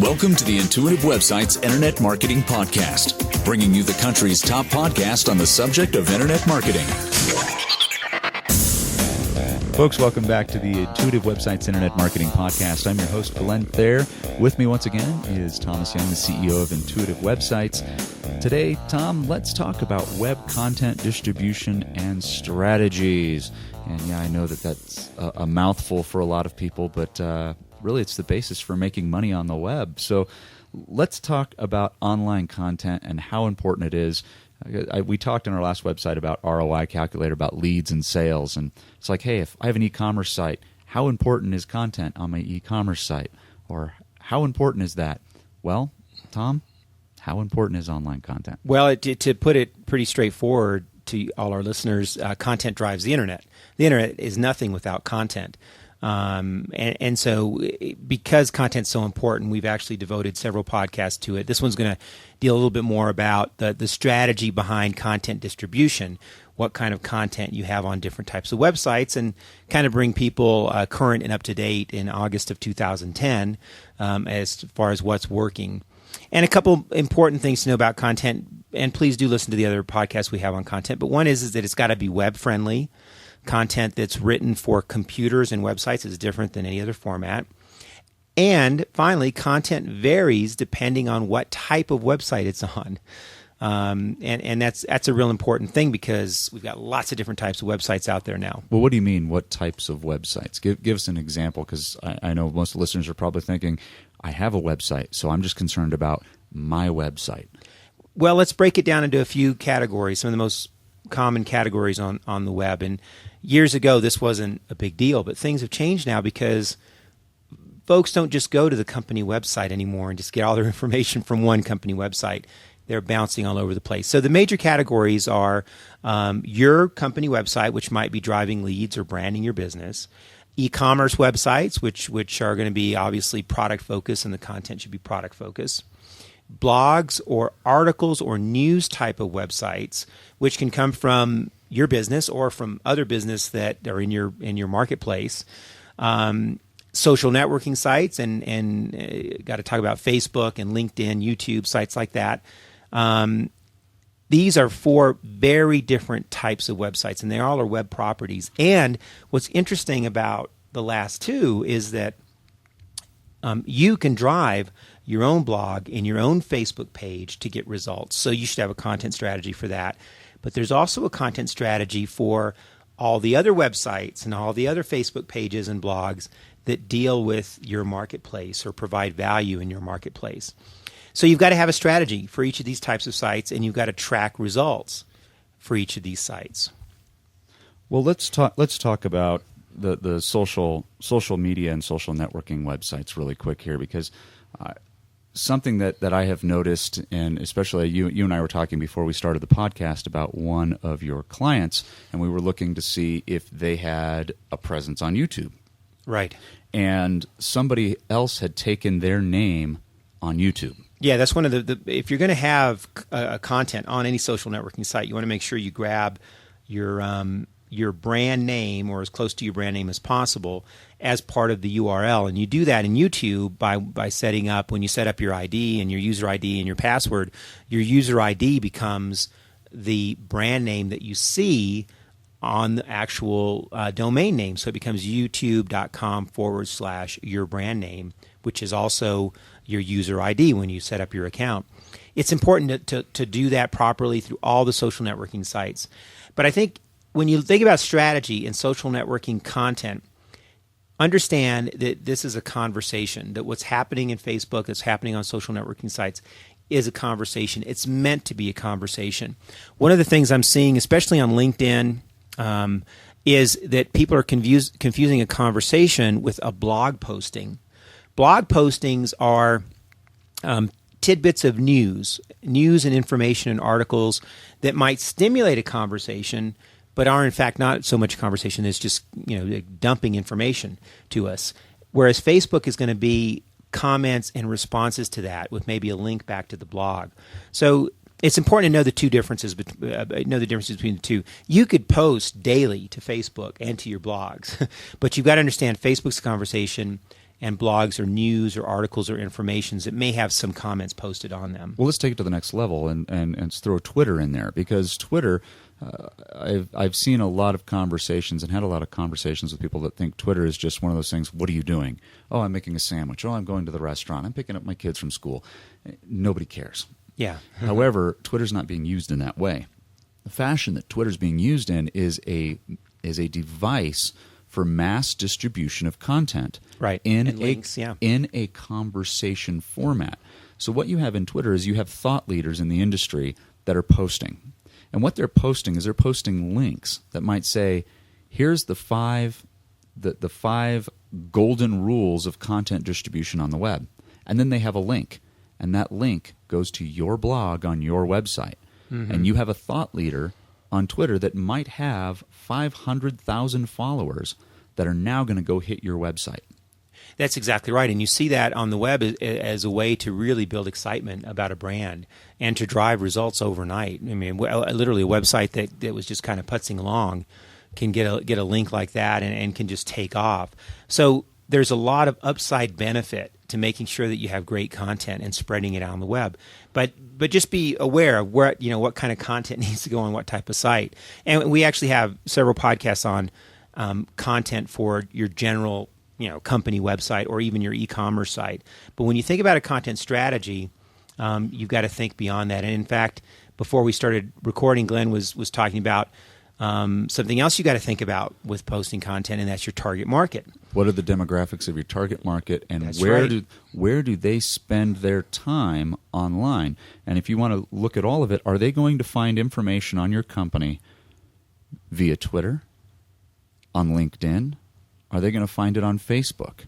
Welcome to the Intuitive Websites Internet Marketing Podcast, bringing you the country's top podcast on the subject of internet marketing. Folks, welcome back to the Intuitive Websites Internet Marketing Podcast. I'm your host, Glenn Thayer. With me once again is Thomas Young, the CEO of Intuitive Websites. Today, Tom, let's talk about web content distribution and strategies. And yeah, I know that that's a mouthful for a lot of people, but really it's the basis for making money on the web. So let's talk about online content and how important it is. We talked in our last website about ROI calculator, about leads and sales. And it's like, hey, if I have an e-commerce site, how important is content on my e-commerce site? Or how important is that? Well, Tom, how important is online content? Well, to put it pretty straightforward to all our listeners, content drives the internet. The internet is nothing without content. And so because content's so important, we've actually devoted several podcasts to it. This one's going to deal a little bit more about the strategy behind content distribution, what kind of content you have on different types of websites, and kind of bring people current and up to date in August of 2010 as far as what's working. And a couple important things to know about content, and please do listen to the other podcasts we have on content, but one is that it's got to be web-friendly. Content that's written for computers and websites is different than any other format. And finally, content varies depending on what type of website it's on. And that's a real important thing because we've got lots of different types of websites out there now. Well, what do you mean, what types of websites? Give us an example, because I know most listeners are probably thinking, I have a website, so I'm just concerned about my website. Well, let's break it down into a few categories, some of the most common categories on the web. And years ago, this wasn't a big deal, but things have changed now because folks don't just go to the company website anymore and just get all their information from one company website. They're bouncing all over the place. So the major categories are your company website, which might be driving leads or branding your business, e-commerce websites, which are going to be obviously product focused and the content should be product focused, blogs or articles or news type of websites, which can come from your business or from other business that are in your marketplace, social networking sites, and got to talk about Facebook and LinkedIn, YouTube, sites like that. These are four very different types of websites, and they all are web properties. And what's interesting about the last two is that you can drive your own blog and your own Facebook page to get results. So you should have a content strategy for that. But there's also a content strategy for all the other websites and all the other Facebook pages and blogs that deal with your marketplace or provide value in your marketplace. So you've got to have a strategy for each of these types of sites, and you've got to track results for each of these sites. Well, let's talk about the social media and social networking websites really quick here, because something that I have noticed, and especially you and I were talking before we started the podcast about one of your clients, and we were looking to see if they had a presence on YouTube. Right. And somebody else had taken their name on YouTube. Yeah, that's one of the if you're going to have content on any social networking site, you want to make sure you grab your brand name, or as close to your brand name as possible, as part of the URL. And you do that in YouTube by setting up, when you set up your ID and your user ID and your password, your user ID becomes the brand name that you see on the actual domain name. So it becomes youtube.com/your brand name, which is also your user ID when you set up your account. It's important to do that properly through all the social networking sites. But I think when you think about strategy in social networking content, understand that this is a conversation, that what's happening in Facebook, that's happening on social networking sites, is a conversation. It's meant to be a conversation. One of the things I'm seeing, especially on LinkedIn, is that people are confusing a conversation with a blog posting. Blog postings are tidbits of news and information and articles that might stimulate a conversation, but are in fact not so much a conversation as just dumping information to us. Whereas Facebook is going to be comments and responses to that with maybe a link back to the blog. So it's important to know the differences between the two. You could post daily to Facebook and to your blogs, but you've got to understand Facebook's a conversation and blogs or news or articles or informations that may have some comments posted on them. Well, let's take it to the next level and throw Twitter in there, because Twitter, I've seen a lot of conversations and had a lot of conversations with people that think Twitter is just one of those things. What are you doing? Oh, I'm making a sandwich. Oh, I'm going to the restaurant. I'm picking up my kids from school. Nobody cares. Yeah. However, Twitter's not being used in that way. The fashion that Twitter's being used in is a device for mass distribution of content, right? In links, in a conversation format. So what you have in Twitter is you have thought leaders in the industry that are posting, and what they're posting is they're posting links that might say, "Here's the five golden rules of content distribution on the web," and then they have a link, and that link goes to your blog on your website, and you have a thought leader on Twitter that might have 500,000 followers that are now going to go hit your website. That's exactly right. And you see that on the web as a way to really build excitement about a brand and to drive results overnight. I mean, literally a website that was just kind of putzing along can get a link like that and can just take off. So there's a lot of upside benefit to making sure that you have great content and spreading it out on the web. But just be aware of what kind of content needs to go on what type of site. And we actually have several podcasts on content for your general company website or even your e-commerce site. But when you think about a content strategy, you've got to think beyond that. And in fact, before we started recording, Glenn was talking about something else you got to think about with posting content, and that's your target market. What are the demographics of your target market, and That's where right. where do they spend their time online? And if you want to look at all of it, are they going to find information on your company via Twitter, on LinkedIn? Are they going to find it on Facebook?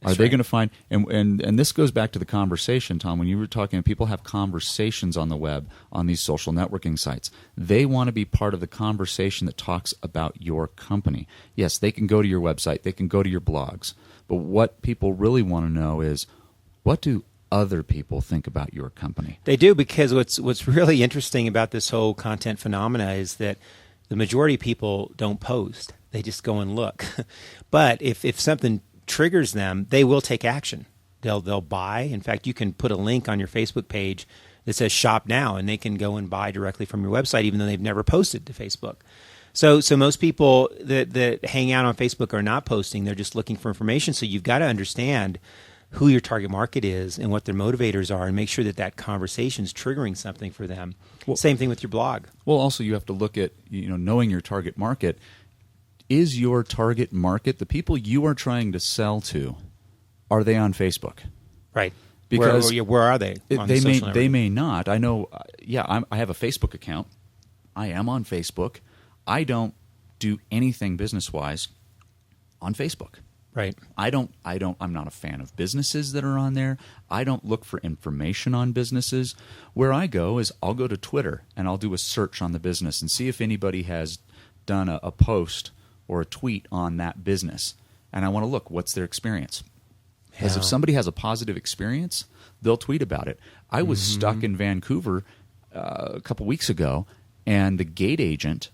Are they going to find and this goes back to the conversation, Tom, when you were talking, people have conversations on the web, on these social networking sites. They want to be part of the conversation that talks about your company. Yes, they can go to your website, they can go to your blogs, but what people really want to know is, what do other people think about your company? They do, because what's really interesting about this whole content phenomena is that the majority of people don't post. They just go and look. But if something triggers them, they will take action. They'll buy. In fact, you can put a link on your Facebook page that says shop now, and they can go and buy directly from your website, even though they've never posted to Facebook. So most people that hang out on Facebook are not posting. They're just looking for information. So you've got to understand who your target market is and what their motivators are, and make sure that conversation is triggering something for them. Well, same thing with your blog. Well, also you have to look at, knowing your target market. Is your target market, the people you are trying to sell to, are they on Facebook? Right. Because where are they? They may not. I know. I have a Facebook account. I am on Facebook. I don't do anything business-wise on Facebook. Right. I'm not a fan of businesses that are on there. I don't look for information on businesses. Where I go is I'll go to Twitter and I'll do a search on the business and see if anybody has done a post or a tweet on that business. And I want to look, what's their experience? Because if somebody has a positive experience, they'll tweet about it. I was stuck in Vancouver a couple weeks ago, and the gate agent,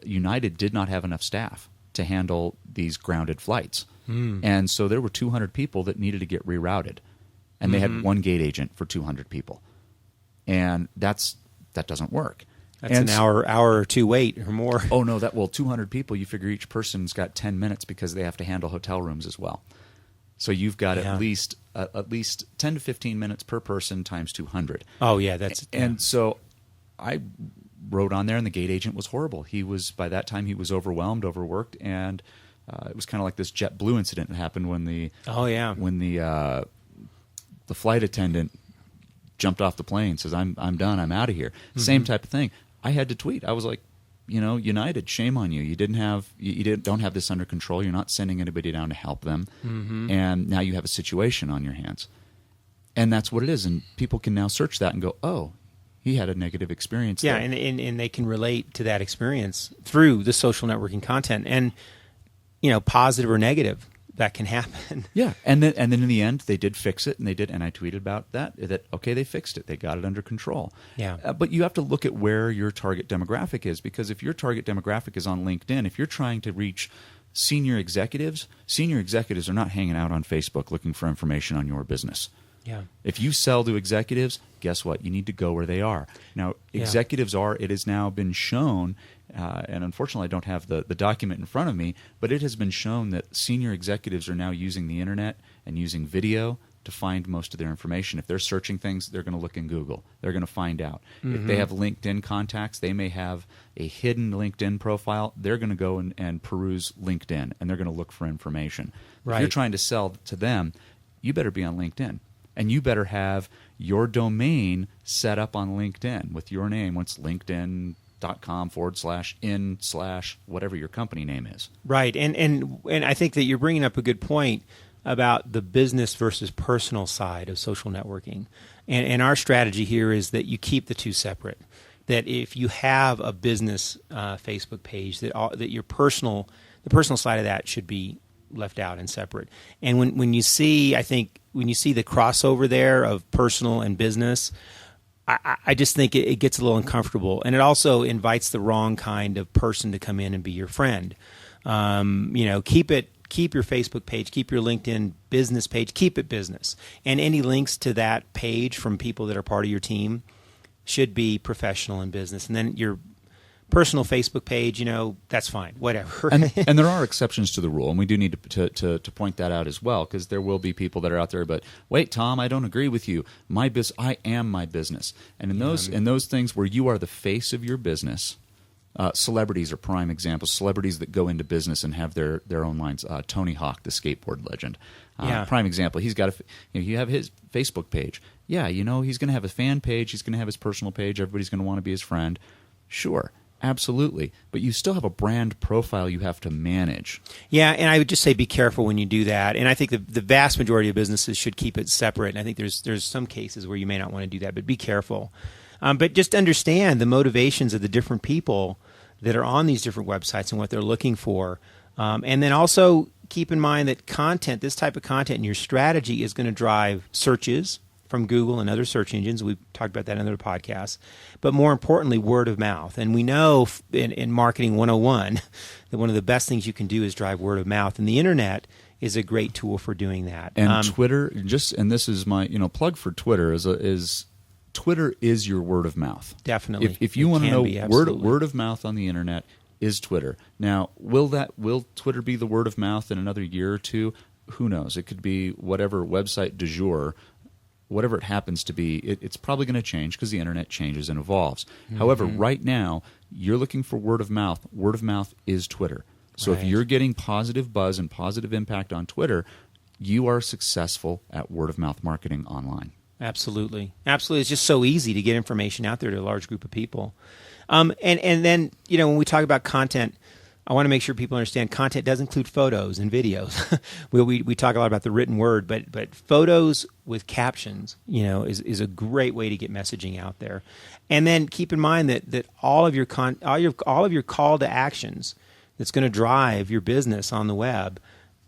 United, did not have enough staff to handle these grounded flights. And so there were 200 people that needed to get rerouted. And they had one gate agent for 200 people. And that doesn't work. That's an hour or two wait or more. Oh, no, 200 people, you figure each person's got 10 minutes because they have to handle hotel rooms as well. So you've got at least 10 to 15 minutes per person times 200. Oh, yeah. And so I wrote on there, and the gate agent was horrible. By that time, he was overwhelmed, overworked, and it was kind of like this JetBlue incident that happened when the flight attendant jumped off the plane, says, I'm done, I'm out of here. Same type of thing. I had to tweet. I was like, United, shame on you. You don't have this under control. You're not sending anybody down to help them, and now you have a situation on your hands. And that's what it is. And people can now search that and go, oh, he had a negative experience. Yeah, there. and they can relate to that experience through the social networking content, and positive or negative. That can happen. Yeah, and then in the end, they did fix it, and I tweeted about that okay, they fixed it, they got it under control. Yeah. But you have to look at where your target demographic is, because if your target demographic is on LinkedIn, if you're trying to reach senior executives are not hanging out on Facebook looking for information on your business. Yeah. If you sell to executives, guess what? You need to go where they are. Now, executives it has now been shown, and unfortunately I don't have the document in front of me, but it has been shown that senior executives are now using the internet and using video to find most of their information. If they're searching things, they're going to look in Google. They're going to find out. If they have LinkedIn contacts, they may have a hidden LinkedIn profile. They're going to go and peruse LinkedIn, and they're going to look for information. Right. If you're trying to sell to them, you better be on LinkedIn. And you better have your domain set up on LinkedIn with your name. What's linkedin.com/in/whatever your company name is. Right. And I think that you're bringing up a good point about the business versus personal side of social networking. And our strategy here is that you keep the two separate. That if you have a business Facebook page, that the personal side of that should be left out and separate. And when you see the crossover there of personal and business, I just think it gets a little uncomfortable, and it also invites the wrong kind of person to come in and be your friend. Keep your Facebook page, keep your LinkedIn business page, keep it business, and any links to that page from people that are part of your team should be professional and business, and then your personal Facebook page, that's fine, whatever. And there are exceptions to the rule, and we do need to point that out as well, because there will be people that are out there, but wait, Tom, I don't agree with you. I am my business. And in those things where you are the face of your business, celebrities are prime examples. Celebrities that go into business and have their own lines. Tony Hawk, the skateboard legend, prime example. He's got you have his Facebook page. Yeah, he's going to have a fan page. He's going to have his personal page. Everybody's going to want to be his friend. Sure. Absolutely. But you still have a brand profile you have to manage. Yeah, and I would just say be careful when you do that. And I think the vast majority of businesses should keep it separate. And I think there's some cases where you may not want to do that, but be careful. But just understand the motivations of the different people that are on these different websites and what they're looking for. And then also keep in mind that this type of content and your strategy is going to drive searches from Google and other search engines. We've talked about that in other podcasts. But more importantly, word of mouth. And we know in Marketing 101 that one of the best things you can do is drive word of mouth. And the internet is a great tool for doing that. And Twitter, and this is my plug for Twitter, is Twitter is your word of mouth. Definitely. If you want to know word of mouth on the internet is Twitter. Now, will Twitter be the word of mouth in another year or two? Who knows? It could be whatever website du jour. Whatever it happens to be, it's probably going to change because the internet changes and evolves. However, right now, you're looking for word of mouth. Word of mouth is Twitter. So if you're getting positive buzz and positive impact on Twitter, you are successful at word of mouth marketing online. Absolutely. Absolutely. It's just so easy to get information out there to a large group of people. And then, when we talk about content, I want to make sure people understand content does include photos and videos. we talk a lot about the written word, but photos with captions, is a great way to get messaging out there. And then keep in mind that all of your call to actions that's going to drive your business on the web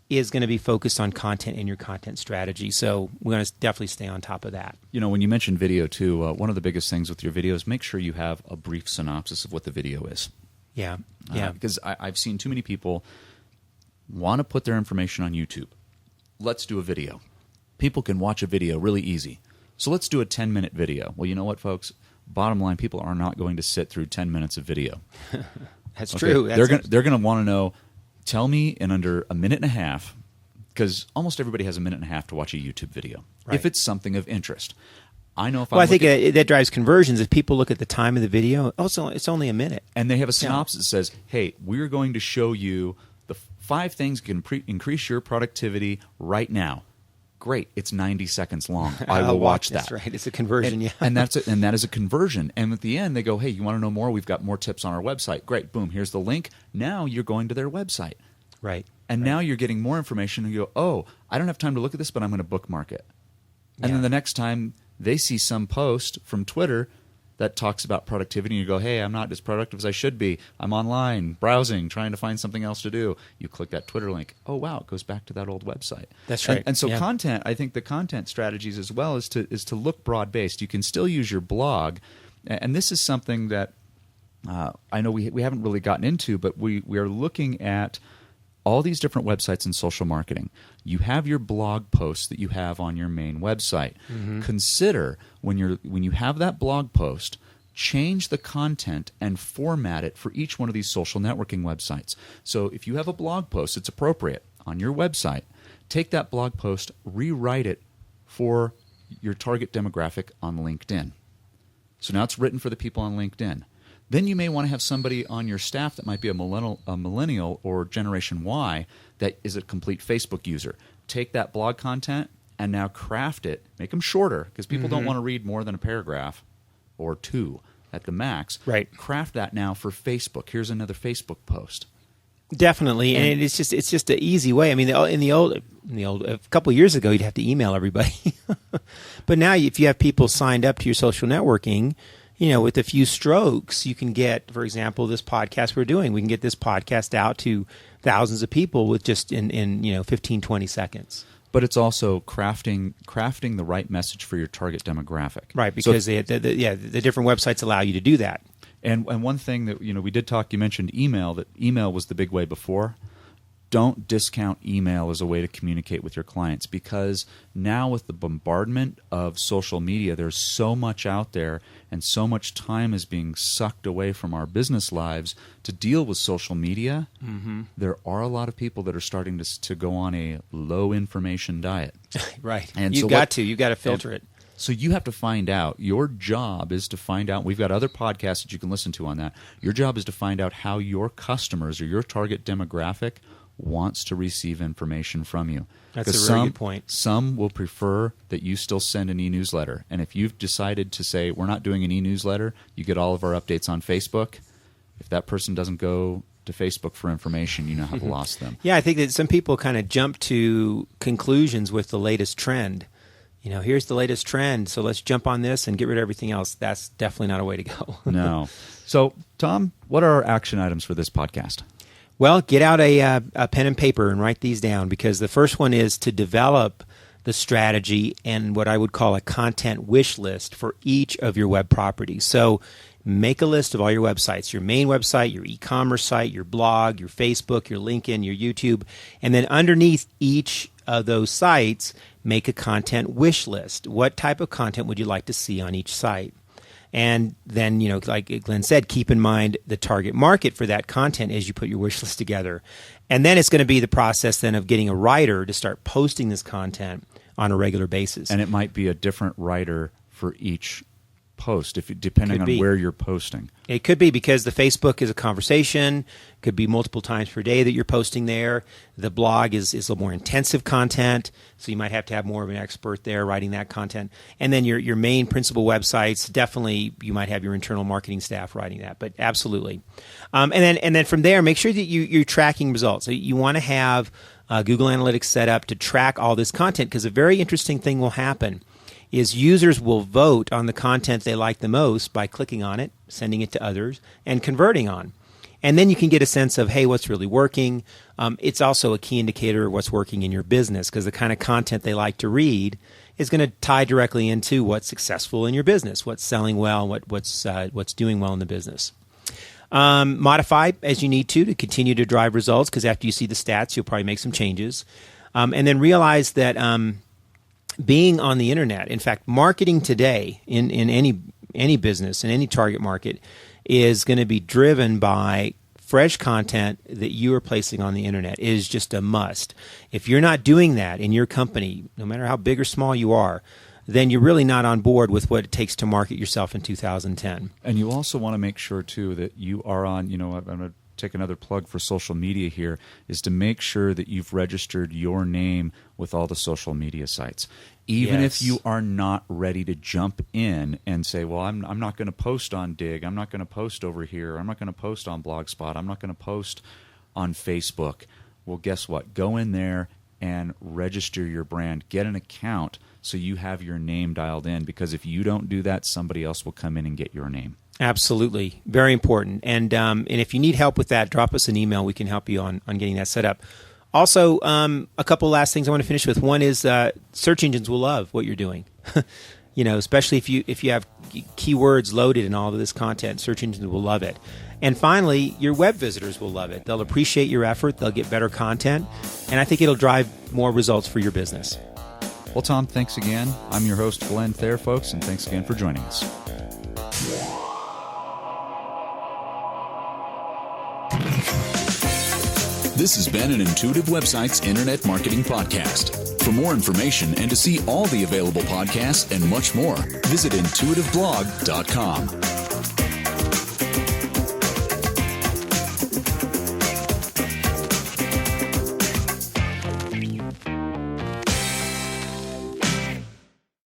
is going to be focused on content and your content strategy. So we're going to definitely stay on top of that. When you mentioned video too, one of the biggest things with your videos, make sure you have a brief synopsis of what the video is. Yeah. Because I've seen too many people want to put their information on YouTube. Let's do a video. People can watch a video really easy. So let's do a 10-minute video. Well, you know what, folks? Bottom line, people are not going to sit through 10 minutes of video. That's true. They're going to want to know, tell me in under a minute and a half, because almost everybody has a minute and a half to watch a YouTube video, if it's something of interest. I know if I think that drives conversions. If people look at the time of the video, it's only a minute. And they have a synopsis that says, hey, we're going to show you the 5 things that can increase your productivity right now. Great. It's 90 seconds long. I will watch that. That's right. It's a conversion, and that is a conversion. And at the end, they go, hey, you want to know more? We've got more tips on our website. Great. Boom. Here's the link. Now you're going to their website. Right. And now you're getting more information. And you go, oh, I don't have time to look at this, but I'm going to bookmark it. And then the next time they see some post from Twitter that talks about productivity, and you go, hey, I'm not as productive as I should be. I'm online, browsing, trying to find something else to do. You click that Twitter link. Oh, wow, it goes back to that old website. That's right. And so content, I think the content strategies as well is to look broad-based. You can still use your blog, and this is something that I know we haven't really gotten into, but we are looking at all these different websites in social marketing. You have your blog posts that you have on your main website. Consider when you have that blog post, change the content and format it for each one of these social networking websites. So if you have a blog post, it's appropriate on your website. Take that blog post, rewrite it for your target demographic on LinkedIn. So now it's written for the people on LinkedIn. Then you may want to have somebody on your staff that might be a millennial or Generation Y that is a complete Facebook user. Take that blog content and now craft it, make them shorter, because people don't want to read more than a paragraph or two at the max. Right. Craft that now for Facebook. Here's another Facebook post. Definitely, and it's just an easy way. I mean, in the old a couple of years ago, you'd have to email everybody, but now if you have people signed up to your social networking, with a few strokes, you can get, for example, this podcast we're doing. We can get this podcast out to thousands of people with just in 15, 20 seconds. But it's also crafting the right message for your target demographic. Right, because the different websites allow you to do that. And one thing that we did talk, you mentioned email, that email was the big way before. Don't discount email as a way to communicate with your clients, because now with the bombardment of social media, there's so much out there and so much time is being sucked away from our business lives to deal with social media. There are a lot of people that are starting to go on a low information diet. Right. And you've got to filter it. So you have to find out. Your job is to find out. We've got other podcasts that you can listen to on that. Your job is to find out how your customers or your target demographic wants to receive information from you. That's a very good point. Some will prefer that you still send an e-newsletter. And if you've decided to say, we're not doing an e-newsletter, you get all of our updates on Facebook. If that person doesn't go to Facebook for information, you now have lost them. Yeah, I think that some people kind of jump to conclusions with the latest trend. Here's the latest trend, so let's jump on this and get rid of everything else. That's definitely not a way to go. No. So, Tom, what are our action items for this podcast? Well, get out a pen and paper and write these down, because the first one is to develop the strategy and what I would call a content wish list for each of your web properties. So make a list of all your websites, your main website, your e-commerce site, your blog, your Facebook, your LinkedIn, your YouTube, and then underneath each of those sites, make a content wish list. What type of content would you like to see on each site? And then, like Glenn said, keep in mind the target market for that content as you put your wish list together. And then it's going to be the process then of getting a writer to start posting this content on a regular basis. And it might be a different writer for each post, depending on where you're posting. It could be, because the Facebook is a conversation, could be multiple times per day that you're posting there. The blog is a little more intensive content, so you might have to have more of an expert there writing that content. And then your main principal websites, definitely you might have your internal marketing staff writing that, but absolutely. And then from there, make sure that you're tracking results. So you want to have Google Analytics set up to track all this content, because a very interesting thing will happen is users will vote on the content they like the most by clicking on it, sending it to others, and converting on. And then you can get a sense of, hey, what's really working. It's also a key indicator of what's working in your business, because the kind of content they like to read is going to tie directly into what's successful in your business, what's selling well, and what's doing well in the business. Modify as you need to continue to drive results, because after you see the stats, you'll probably make some changes. And then realize that being on the internet, in fact, marketing today in any business, in any target market, is going to be driven by fresh content that you are placing on the internet. It is just a must. If you're not doing that in your company, no matter how big or small you are, then you're really not on board with what it takes to market yourself in 2010. And you also want to make sure, too, that you are on, I'm going to take another plug for social media here, is to make sure that you've registered your name with all the social media sites. Even if you are not ready to jump in and say, well, I'm not going to post on Dig, I'm not going to post over here, I'm not going to post on Blogspot, I'm not going to post on Facebook. Well, guess what? Go in there and register your brand. Get an account so you have your name dialed in, because if you don't do that, somebody else will come in and get your name. Absolutely. Very important. And if you need help with that, drop us an email. We can help you on getting that set up. Also, a couple last things I want to finish with. One is search engines will love what you're doing. especially if you have keywords loaded in all of this content, search engines will love it. And finally, your web visitors will love it. They'll appreciate your effort. They'll get better content. And I think it'll drive more results for your business. Well, Tom, thanks again. I'm your host, Glenn Thayer, folks, and thanks again for joining us. This has been an Intuitive Websites Internet Marketing Podcast. For more information and to see all the available podcasts and much more, visit intuitiveblog.com.